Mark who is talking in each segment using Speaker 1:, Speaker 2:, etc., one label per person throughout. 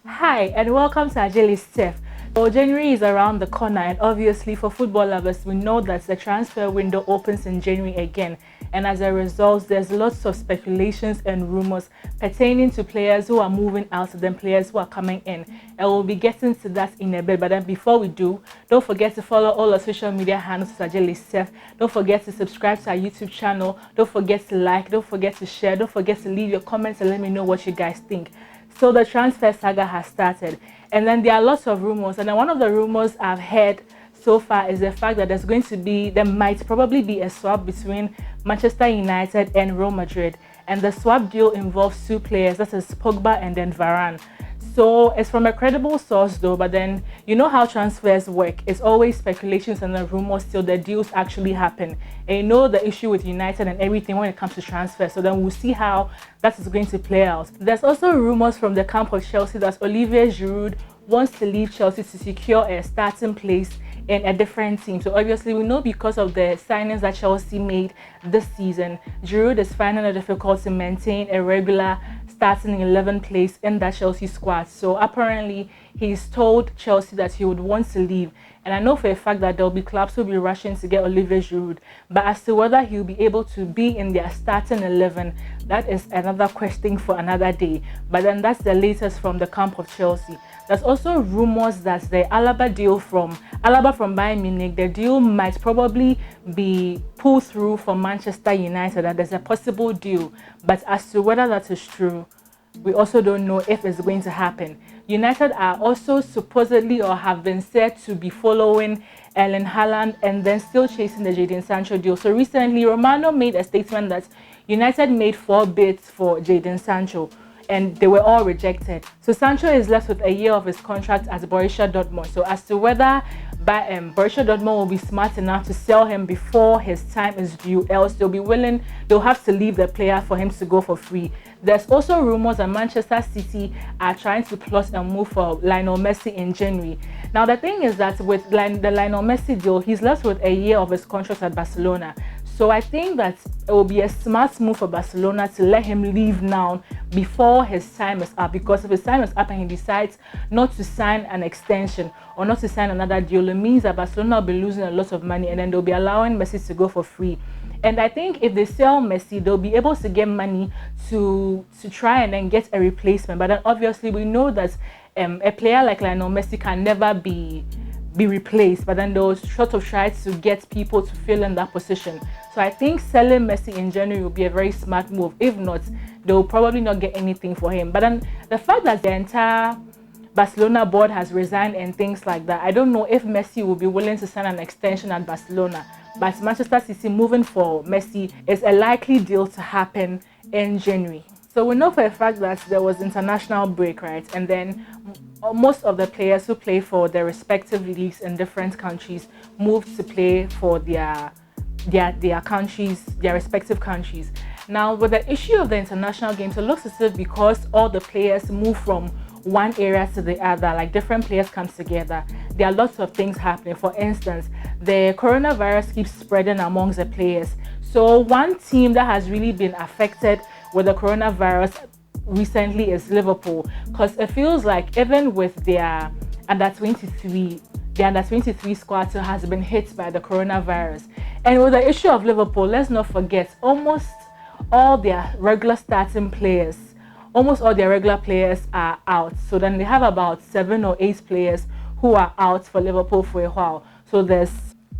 Speaker 1: Hi and welcome to Ajeli Steph. So January is around the corner, and obviously for football lovers we know that the transfer window opens in January again, and as a result there's lots of speculations and rumors pertaining to players who are moving out and then players who are coming in, and we'll be getting to that in a bit. But then before we do, don't forget to follow all our social media handles to Ajeli Steph. Don't forget to subscribe to our YouTube channel. Don't forget to like, don't forget to share, don't forget to leave your comments and let me know what you guys think. So the transfer saga has started, and then there are lots of rumors, and then one of the rumors I've heard so far is the fact that there might probably be a swap between Manchester United and Real Madrid, and the swap deal involves two players, that is Pogba and then Varane. So it's from a credible source though, but then you know how transfers work. It's always speculations and the rumors till the deals actually happen. And you know the issue with United and everything when it comes to transfers. So then we'll see how that is going to play out. There's also rumors from the camp of Chelsea that Olivier Giroud wants to leave Chelsea to secure a starting place in a different team. So obviously we know because of the signings that Chelsea made this season, Giroud is finding it difficult to maintain a regular starting 11 place in that Chelsea squad. So apparently he's told Chelsea that he would want to leave, and I know for a fact that there'll be clubs who will be rushing to get Olivier Giroud, but as to whether he'll be able to be in their starting 11, that is another question for another day. But then that's the latest from the camp of Chelsea. There's also rumors that the Alaba from Bayern Munich, the deal might probably be pulled through for Manchester United, and there's a possible deal, but as to whether that is true, we also don't know if it's going to happen. United are also supposedly or have been said to be following Haaland and then still chasing the Jadon Sancho deal. So recently, Romano made a statement that United made 4 bids for Jadon Sancho, and they were all rejected. So Sancho is left with a year of his contract at Borussia Dortmund. So as to whether Borussia Dortmund will be smart enough to sell him before his time is due, else they'll have to leave the player for him to go for free. There's also rumors that Manchester City are trying to plot a move for Lionel Messi in January. Now the thing is that with the Lionel Messi deal, he's left with a year of his contract at Barcelona. So I think that it will be a smart move for Barcelona to let him leave now before his time is up, because if his time is up and he decides not to sign an extension or not to sign another deal, it means that Barcelona will be losing a lot of money, and then they'll be allowing Messi to go for free. And I think if they sell Messi, they'll be able to get money to try and then get a replacement. But then obviously we know that a player like Lionel Messi can never be replaced, but then they'll sort of try to get people to fill in that position. So I think selling Messi in January will be a very smart move. If not, they'll probably not get anything for him. But then the fact that the entire Barcelona board has resigned and things like that, I don't know if Messi will be willing to sign an extension at Barcelona. But Manchester City moving for Messi is a likely deal to happen in January. So we know for a fact that there was international break, right? And then most of the players who play for their respective leagues in different countries moved to play for their countries, their respective countries. Now with the issue of the international games, it looks as if because all the players move from one area to the other, like different players come together, there are lots of things happening. For instance, the coronavirus keeps spreading amongst the players. So one team that has really been affected with the coronavirus recently is Liverpool, because it feels like even with their under 23 squad has been hit by the coronavirus. And with the issue of Liverpool, let's not forget, almost all their regular players are out. So then they have about 7 or 8 players who are out for Liverpool for a while. So there's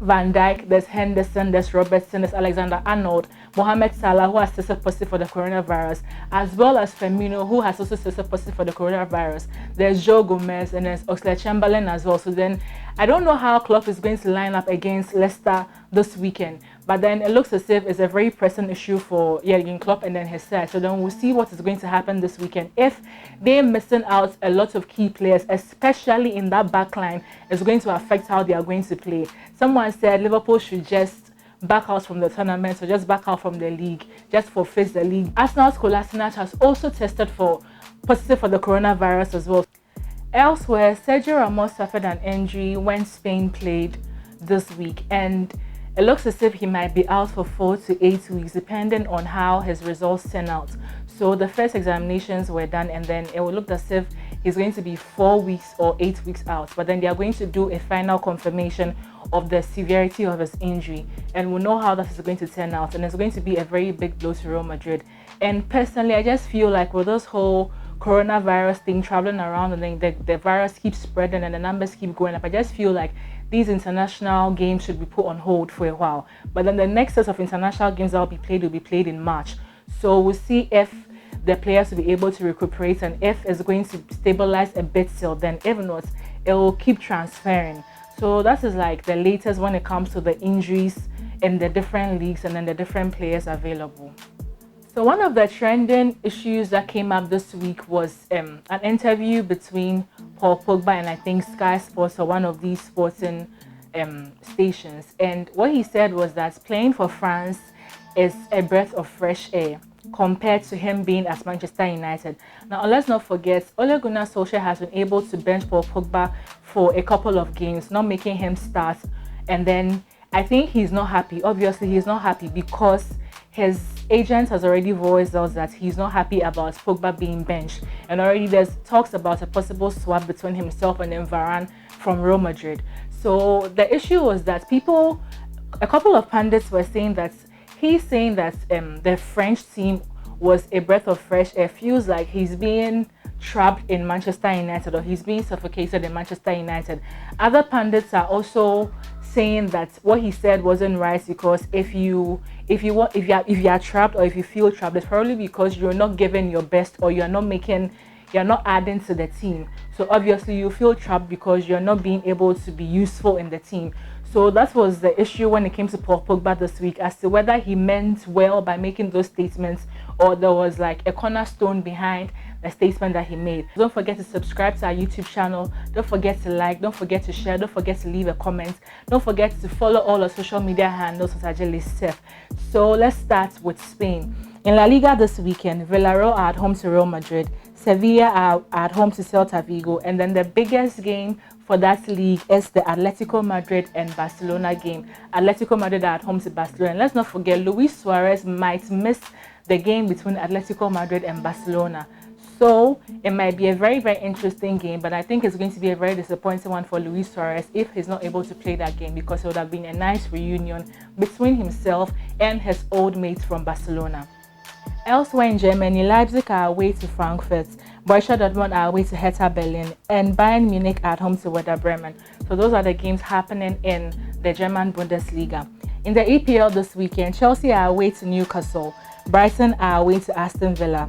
Speaker 1: Van Dijk, there's Henderson, there's Robertson, there's Alexander-Arnold, Mohamed Salah, who has tested positive for the coronavirus, as well as Firmino, who has also tested positive for the coronavirus. There's Joe Gomez, and there's Oxlade-Chamberlain as well. So then I don't know how Klopp is going to line up against Leicester this weekend, but then it looks as if it's a very pressing issue for Jurgen Klopp and then his side. So then we'll see what is going to happen this weekend. If they're missing out a lot of key players, especially in that back line, it's going to affect how they are going to play. Someone said Liverpool should just back out from the tournament, or just back out from the league, just forfeit the league. Arsenal's Kolasinac has also tested positive for the coronavirus as well. Elsewhere, Sergio Ramos suffered an injury when Spain played this week, and it looks as if he might be out for 4 to 8 weeks, depending on how his results turn out. So the first examinations were done, and then it looked as if he's going to be 4 weeks or 8 weeks out. But then they are going to do a final confirmation of the severity of his injury, and we'll know how that is going to turn out. And it's going to be a very big blow to Real Madrid. And personally, I just feel like with this whole coronavirus thing traveling around, and then the virus keeps spreading and the numbers keep going up, I just feel like these international games should be put on hold for a while. But then the next set of international games that will be played in March. So we'll see if the players will be able to recuperate, and if it's going to stabilize a bit still, then if not, it will keep transferring. So that is like the latest when it comes to the injuries in the different leagues and then the different players available. So one of the trending issues that came up this week was an interview between Paul Pogba and I think Sky Sports, or one of these sporting stations. And what he said was that playing for France is a breath of fresh air compared to him being at Manchester United. Now, let's not forget, Ole Gunnar Solskjaer has been able to bench Paul Pogba for a couple of games, not making him start. And then I think he's not happy. Obviously, he's not happy because his agent has already voiced out that he's not happy about Pogba being benched. And already there's talks about a possible swap between himself and then Varane from Real Madrid. So the issue was that a couple of pundits were saying that he's saying that the French team was a breath of fresh air, feels like he's being trapped in Manchester United, or he's being suffocated in Manchester United. Other pundits are also saying that what he said wasn't right, because if you are trapped, or if you feel trapped, it's probably because you're not giving your best, or you're not adding to the team. So obviously you feel trapped because you're not being able to be useful in the team. So that was the issue when it came to Paul Pogba this week, as to whether he meant well by making those statements, or there was like a cornerstone behind the statement that he made. Don't forget to subscribe to our YouTube channel. Don't forget to like, don't forget to share, don't forget to leave a comment. Don't forget to follow all our social media handles on Saga Listef. So let's start with Spain. In La Liga this weekend, Villarreal are at home to Real Madrid, Sevilla are at home to Celta Vigo, and then the biggest game for that league is the Atletico Madrid and Barcelona game. Atletico Madrid are at home to Barcelona. And let's not forget, Luis Suarez might miss the game between Atletico Madrid and Barcelona. So it might be a very, very interesting game, but I think it's going to be a very disappointing one for Luis Suarez if he's not able to play that game, because it would have been a nice reunion between himself and his old mates from Barcelona. Elsewhere in Germany, Leipzig are away to Frankfurt, Borussia Dortmund are away to Hertha Berlin, and Bayern Munich at home to Werder Bremen. So those are the games happening in the German Bundesliga. In the EPL this weekend, Chelsea are away to Newcastle, Brighton are away to Aston Villa,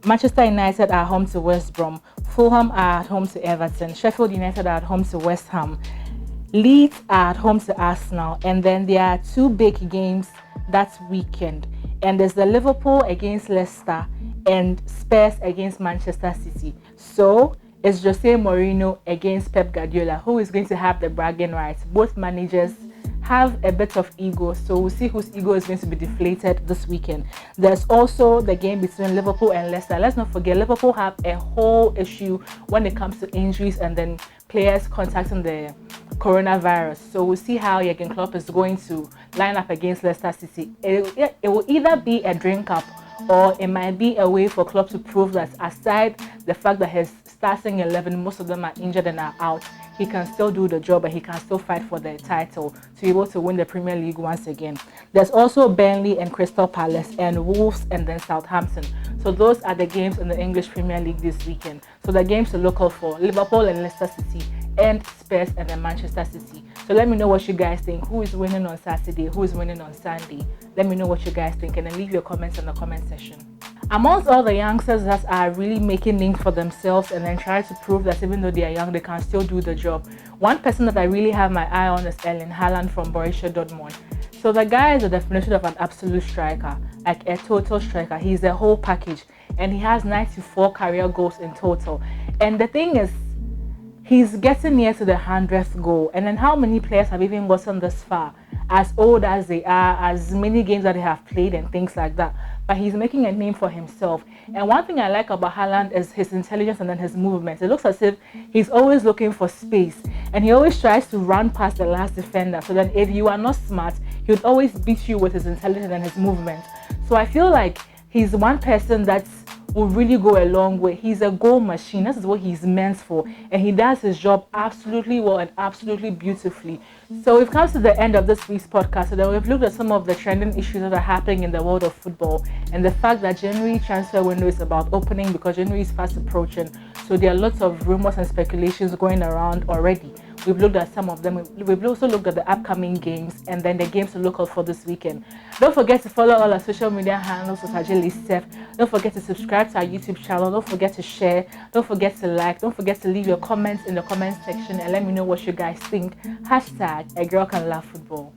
Speaker 1: Manchester United are home to West Brom, Fulham are at home to Everton, Sheffield United are at home to West Ham, Leeds are at home to Arsenal, and then there are two big games that weekend. And there's the Liverpool against Leicester and Spurs against Manchester City. So it's Jose Mourinho against Pep Guardiola, who is going to have the bragging rights. Both managers have a bit of ego, so we'll see whose ego is going to be deflated this weekend. There's also the game between Liverpool and Leicester. Let's not forget, Liverpool have a whole issue when it comes to injuries and then players contacting the coronavirus. So we'll see how Jurgen Klopp is going to line up against Leicester City. It will either be a drink up, or it might be a way for Klopp to prove that aside the fact that his starting 11, most of them are injured and are out, he can still do the job and he can still fight for the title to be able to win the Premier League once again. There's also Burnley and Crystal Palace, and Wolves and then Southampton. So those are the games in the English Premier League this weekend. So the games to look out for: Liverpool and Leicester City, and Spurs and then Manchester City. So let me know what you guys think. Who is winning on Saturday? Who is winning on Sunday? Let me know what you guys think, and then leave your comments in the comment section. Amongst all the youngsters that are really making names for themselves and then try to prove that even though they are young, they can still do the job, one person that I really have my eye on is Haaland from Borussia Dortmund. So the guy is the definition of an absolute striker, like a total striker. He's a whole package, and he has 94 career goals in total. And the thing is, he's getting near to the 100th goal. And then how many players have even gotten this far, as old as they are, as many games that they have played and things like that? But he's making a name for himself. And one thing I like about Haaland is his intelligence and then his movements. It looks as if he's always looking for space, and he always tries to run past the last defender, so that if you are not smart, he would always beat you with his intelligence and his movements. So I feel like he's one person that will really go a long way. He's a goal machine. This is what he's meant for, and he does his job absolutely well and absolutely beautifully. So we've come to the end of this week's podcast. So then we've looked at some of the trending issues that are happening in the world of football, and the fact that January transfer window is about opening because January is fast approaching. So there are lots of rumors and speculations going around already. We've looked at some of them. We've also looked at the upcoming games and then the games to look out for this weekend. Don't forget to follow all our social media handles with Steph. Don't forget to subscribe to our YouTube channel. Don't forget to share. Don't forget to like. Don't forget to leave your comments in the comment section and let me know what you guys think. #A girl can love football.